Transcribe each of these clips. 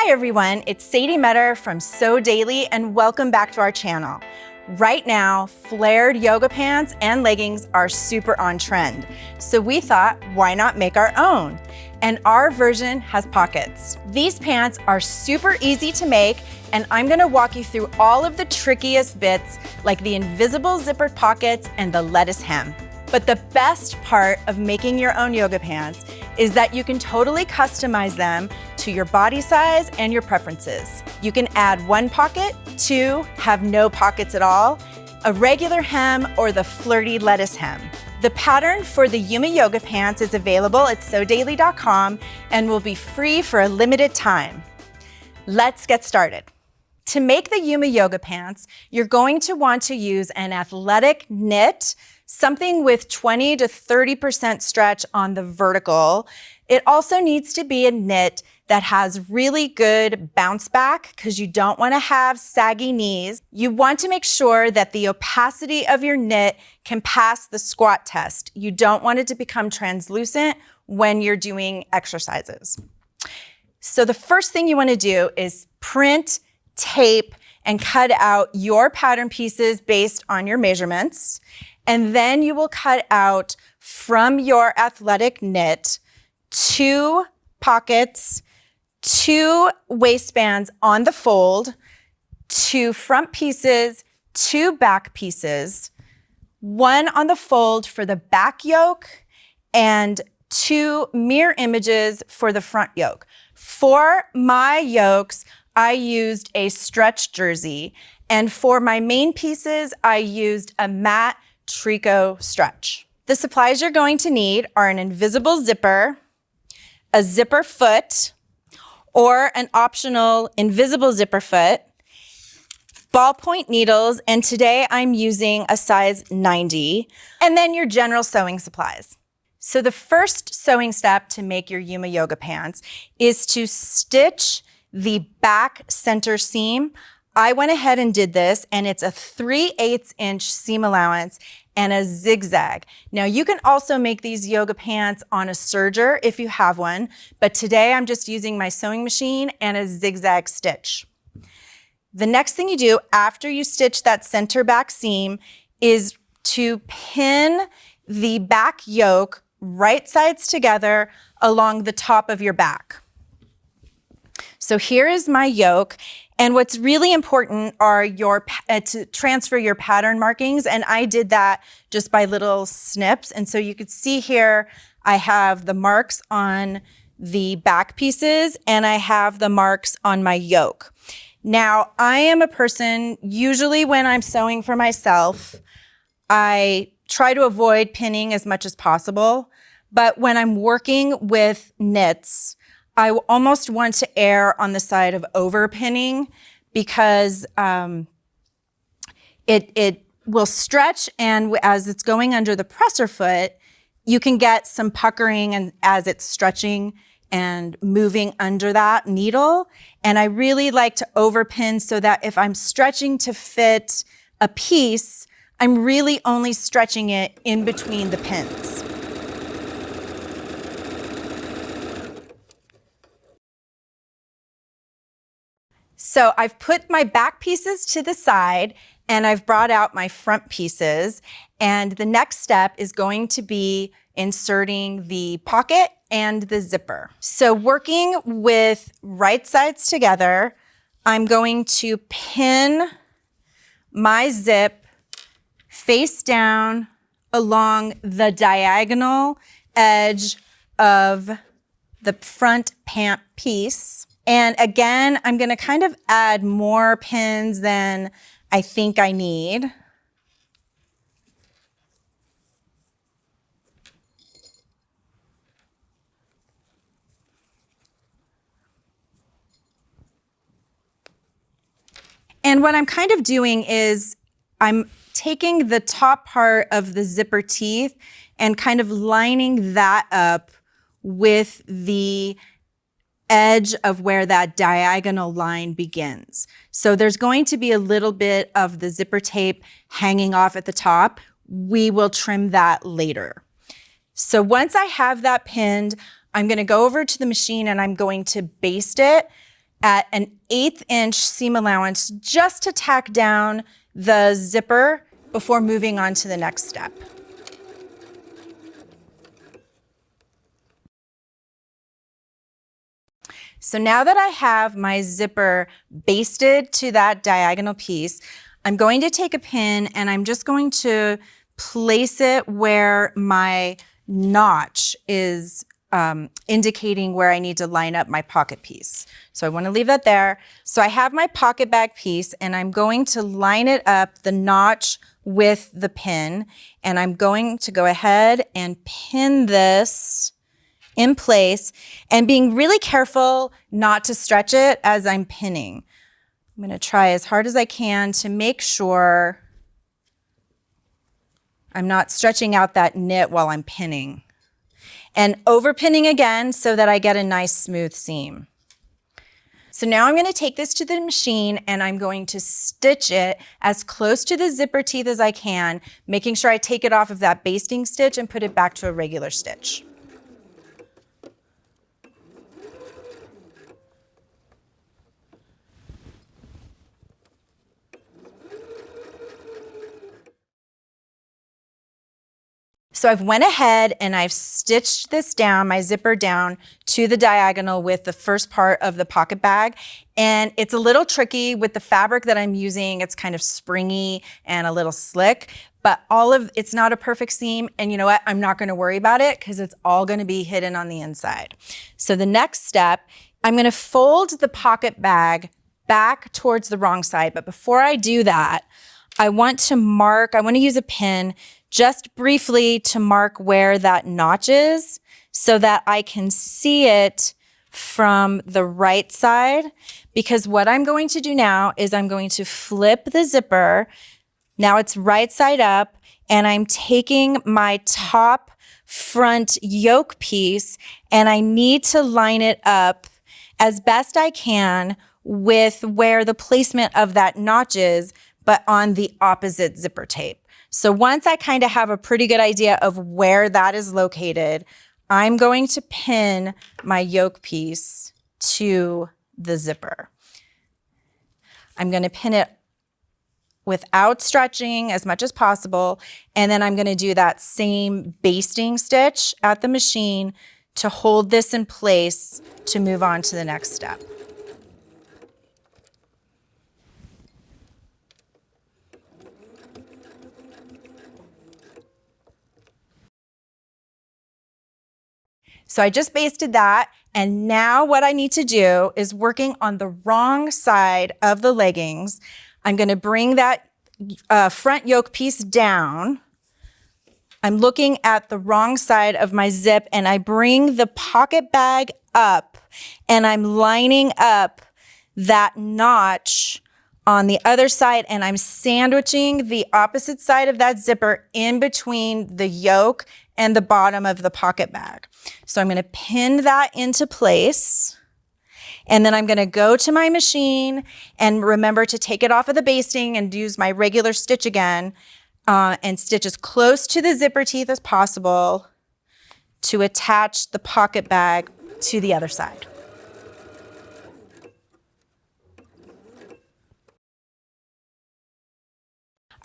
Hi everyone, it's Sadie Metter from Sew Daily and welcome back to our channel. Right now, flared yoga pants and leggings are super on trend. So we thought, why not make our own? And our version has pockets. These pants are super easy to make and I'm gonna walk you through all of the trickiest bits like the invisible zippered pockets and the lettuce hem. But the best part of making your own yoga pants is that you can totally customize them to your body size and your preferences. You can add one pocket, two, have no pockets at all, a regular hem, or the flirty lettuce hem. The pattern for the Yuma yoga pants is available at sewdaily.com and will be free for a limited time. Let's get started. To make the Yuma yoga pants, you're going to want to use an athletic knit, something with 20 to 30% stretch on the vertical. It also needs to be a knit that has really good bounce back because you don't want to have saggy knees. You want to make sure that the opacity of your knit can pass the squat test. You don't want it to become translucent when you're doing exercises. So the first thing you want to do is print, tape, and cut out your pattern pieces based on your measurements. And then you will cut out from your athletic knit 2 pockets, 2 waistbands on the fold, 2 front pieces, 2 back pieces, 1 on the fold for the back yoke, and 2 mirror images for the front yoke. For my yokes, I used a stretch jersey, and for my main pieces, I used a matte tricot stretch. The supplies you're going to need are an invisible zipper, a zipper foot, or an optional invisible zipper foot, ballpoint needles, and today I'm using a size 90, and then your general sewing supplies. So the first sewing step to make your Yuma yoga pants is to stitch the back center seam. I went ahead and did this, and it's a 3/8 inch seam allowance and a zigzag. Now you can also make these yoga pants on a serger if you have one, but today I'm just using my sewing machine and a zigzag stitch. The next thing you do after you stitch that center back seam is to pin the back yoke right sides together along the top of your back. So here is my yoke. And what's really important are to transfer your pattern markings. And I did that just by little snips. And so you could see here, I have the marks on the back pieces and I have the marks on my yoke. Now, I am a person, usually when I'm sewing for myself, I try to avoid pinning as much as possible. But when I'm working with knits, I almost want to err on the side of over pinning because it will stretch, and as it's going under the presser foot, you can get some puckering and as it's stretching and moving under that needle. And I really like to over pin so that if I'm stretching to fit a piece, I'm really only stretching it in between the pins. So I've put my back pieces to the side and I've brought out my front pieces. And the next step is going to be inserting the pocket and the zipper. So working with right sides together, I'm going to pin my zip face down along the diagonal edge of the front pant piece. And again, I'm going to kind of add more pins than I think I need. And what I'm kind of doing is I'm taking the top part of the zipper teeth and kind of lining that up with the edge of where that diagonal line begins. So there's going to be a little bit of the zipper tape hanging off at the top. We will trim that later. So once I have that pinned, I'm going to go over to the machine and I'm going to baste it. at an 1/8 inch seam allowance just to tack down the zipper before moving on to the next step. So now that I have my zipper basted to that diagonal piece, I'm going to take a pin and I'm just going to place it where my notch is indicating where I need to line up my pocket piece. So I want to leave that there. So I have my pocket bag piece and I'm going to line it up, the notch with the pin, and I'm going to go ahead and pin this in place and being really careful not to stretch it as I'm pinning. I'm going to try as hard as I can to make sure I'm not stretching out that knit while I'm pinning. And over pinning again so that I get a nice smooth seam. So now I'm going to take this to the machine and I'm going to stitch it as close to the zipper teeth as I can, making sure I take it off of that basting stitch and put it back to a regular stitch. So I've went ahead and I've stitched this down, my zipper down to the diagonal with the first part of the pocket bag. And it's a little tricky with the fabric that I'm using. It's kind of springy and a little slick, but it's not a perfect seam. And you know what? I'm not going to worry about it because it's all going to be hidden on the inside. So the next step, I'm going to fold the pocket bag back towards the wrong side. But before I do that, I want to use a pin just briefly to mark where that notch is so that I can see it from the right side. Because what I'm going to do now is I'm going to flip the zipper. Now it's right side up and I'm taking my top front yoke piece and I need to line it up as best I can with where the placement of that notch is, but on the opposite zipper tape. So once I kind of have a pretty good idea of where that is located, I'm going to pin my yoke piece to the zipper. I'm going to pin it without stretching as much as possible, and then I'm going to do that same basting stitch at the machine to hold this in place to move on to the next step. So I just basted that, and now what I need to do is working on the wrong side of the leggings. I'm going to bring that front yoke piece down. I'm looking at the wrong side of my zip, and I bring the pocket bag up, and I'm lining up that notch on the other side, and I'm sandwiching the opposite side of that zipper in between the yoke and the bottom of the pocket bag. So I'm going to pin that into place, and then I'm going to go to my machine and remember to take it off of the basting and use my regular stitch again, and stitch as close to the zipper teeth as possible to attach the pocket bag to the other side.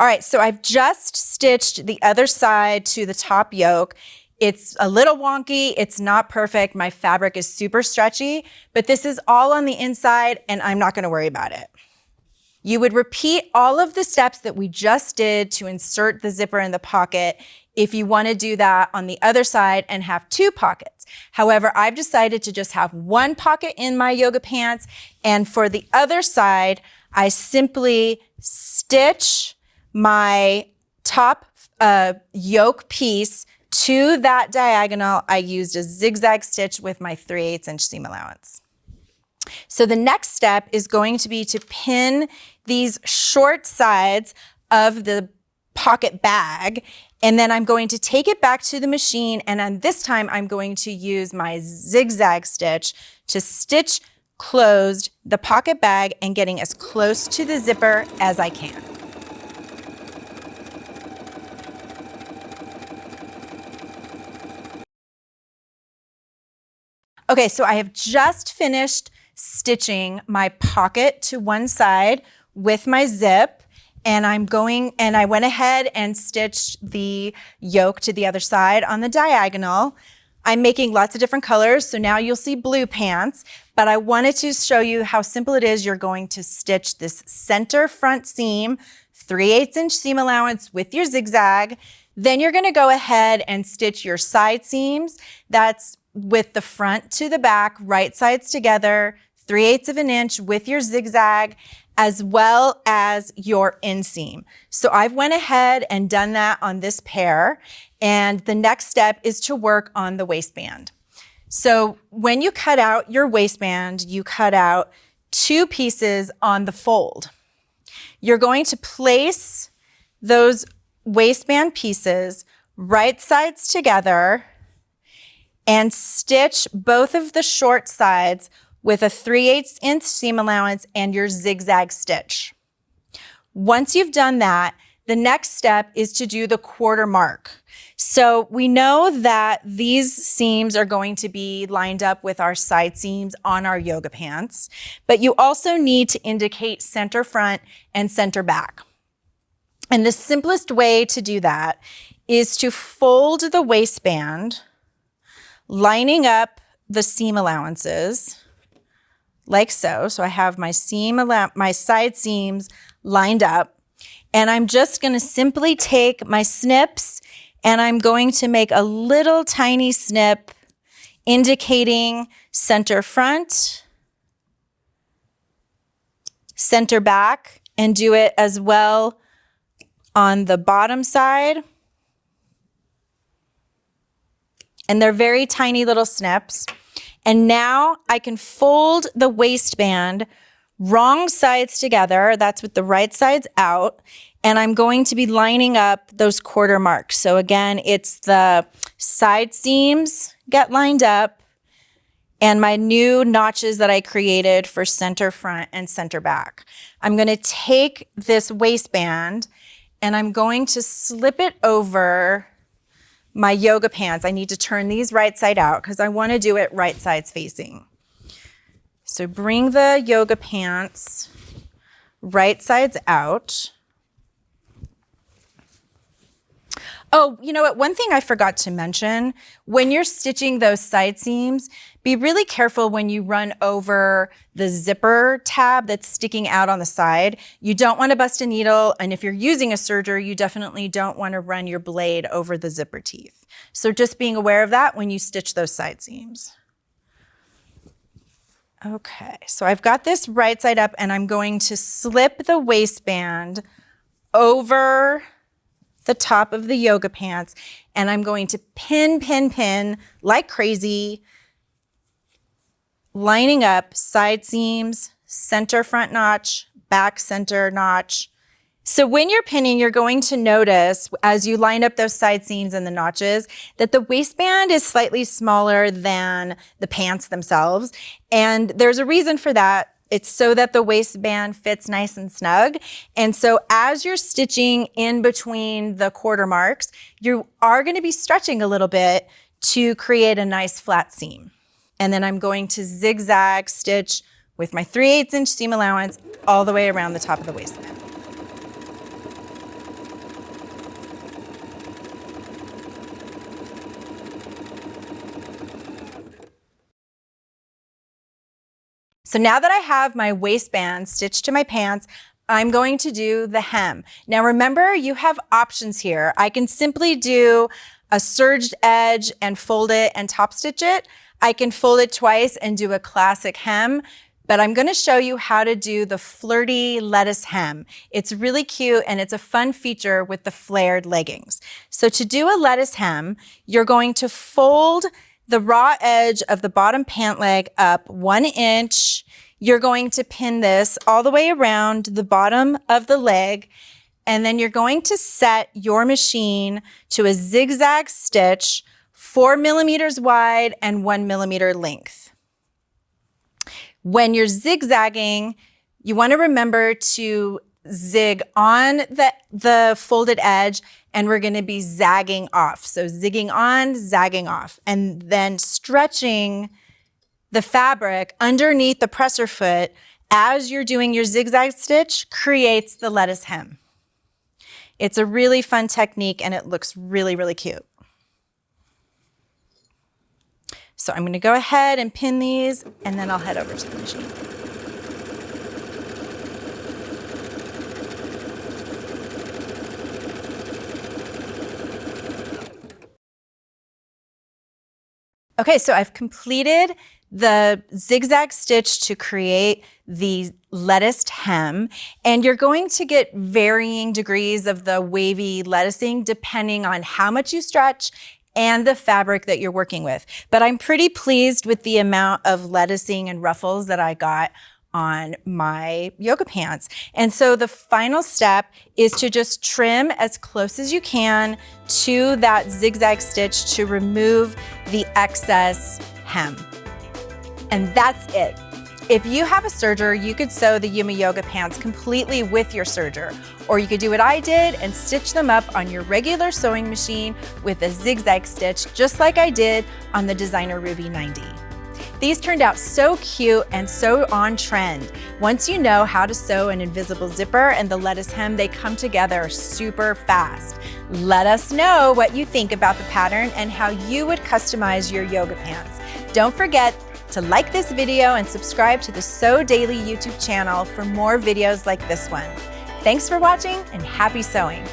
All right, so I've just stitched the other side to the top yoke. It's a little wonky, it's not perfect. My fabric is super stretchy, but this is all on the inside and I'm not gonna worry about it. You would repeat all of the steps that we just did to insert the zipper in the pocket if you wanna do that on the other side and have 2 pockets. However, I've decided to just have 1 pocket in my yoga pants, and for the other side, I simply stitch my top yoke piece to that diagonal. I used a zigzag stitch with my 3/8 inch seam allowance. So the next step is going to be to pin these short sides of the pocket bag, and then I'm going to take it back to the machine, and then this time I'm going to use my zigzag stitch to stitch closed the pocket bag and getting as close to the zipper as I can. Okay, so I have just finished stitching my pocket to one side with my zip, and I went ahead and stitched the yoke to the other side on the diagonal. I'm making lots of different colors, so now you'll see blue pants, but I wanted to show you how simple it is. You're going to stitch this center front seam, 3/8 inch seam allowance with your zigzag. Then you're gonna go ahead and stitch your side seams. That's with the front to the back, right sides together, 3/8 of an inch with your zigzag, as well as your inseam. So I've went ahead and done that on this pair. And the next step is to work on the waistband. So when you cut out your waistband, you cut out 2 pieces on the fold. You're going to place those waistband pieces right sides together and stitch both of the short sides with a 3/8 inch seam allowance and your zigzag stitch. Once you've done that, the next step is to do the quarter mark. So we know that these seams are going to be lined up with our side seams on our yoga pants, but you also need to indicate center front and center back. And the simplest way to do that is to fold the waistband, lining up the seam allowances like so. So I have my side seams lined up, and I'm just going to simply take my snips and I'm going to make a little tiny snip indicating center front, center back, and do it as well on the bottom side. And they're very tiny little snips. And now I can fold the waistband wrong sides together. That's with the right sides out. And I'm going to be lining up those quarter marks. So again, it's the side seams get lined up and my new notches that I created for center front and center back. I'm going to take this waistband and I'm going to slip it over my yoga pants. I need to turn these right side out because I want to do it right sides facing. So bring the yoga pants right sides out. Oh, you know what? One thing I forgot to mention, when you're stitching those side seams, be really careful when you run over the zipper tab that's sticking out on the side. You don't want to bust a needle, and if you're using a serger, you definitely don't want to run your blade over the zipper teeth. So just being aware of that when you stitch those side seams. Okay, so I've got this right side up, and I'm going to slip the waistband over the top of the yoga pants, and I'm going to pin like crazy, lining up side seams, center front notch, back center notch. So when you're pinning, you're going to notice as you line up those side seams and the notches that the waistband is slightly smaller than the pants themselves. And there's a reason for that. It's so that the waistband fits nice and snug. And so as you're stitching in between the quarter marks, you are going to be stretching a little bit to create a nice flat seam. And then I'm going to zigzag stitch with my 3/8 inch seam allowance all the way around the top of the waistband. So now that I have my waistband stitched to my pants, I'm going to do the hem. Now remember, you have options here. I can simply do a serged edge and fold it and top stitch it. I can fold it twice and do a classic hem, but I'm going to show you how to do the flirty lettuce hem. It's really cute and it's a fun feature with the flared leggings. So to do a lettuce hem, you're going to fold the raw edge of the bottom pant leg up 1 inch. You're going to pin this all the way around the bottom of the leg, and then you're going to set your machine to a zigzag stitch 4 millimeters wide and 1 millimeter length. When you're zigzagging, you want to remember to zig on the folded edge, and we're going to be zagging off. So zigging on, zagging off, and then stretching The fabric underneath the presser foot as you're doing your zigzag stitch creates the lettuce hem. It's a really fun technique and it looks really, really cute. So I'm going to go ahead and pin these and then I'll head over to the machine. Okay, so I've completed the zigzag stitch to create the lettuced hem, and you're going to get varying degrees of the wavy lettucing depending on how much you stretch and the fabric that you're working with. But I'm pretty pleased with the amount of lettucing and ruffles that I got on my yoga pants. And so the final step is to just trim as close as you can to that zigzag stitch to remove the excess hem. And that's it. If you have a serger, you could sew the Yuma yoga pants completely with your serger, or you could do what I did and stitch them up on your regular sewing machine with a zigzag stitch, just like I did on the Designer Ruby 90. These turned out so cute and so on trend. Once you know how to sew an invisible zipper and the lettuce hem, they come together super fast. Let us know what you think about the pattern and how you would customize your yoga pants. Don't forget to like this video and subscribe to the Sew Daily YouTube channel for more videos like this one. Thanks for watching and happy sewing.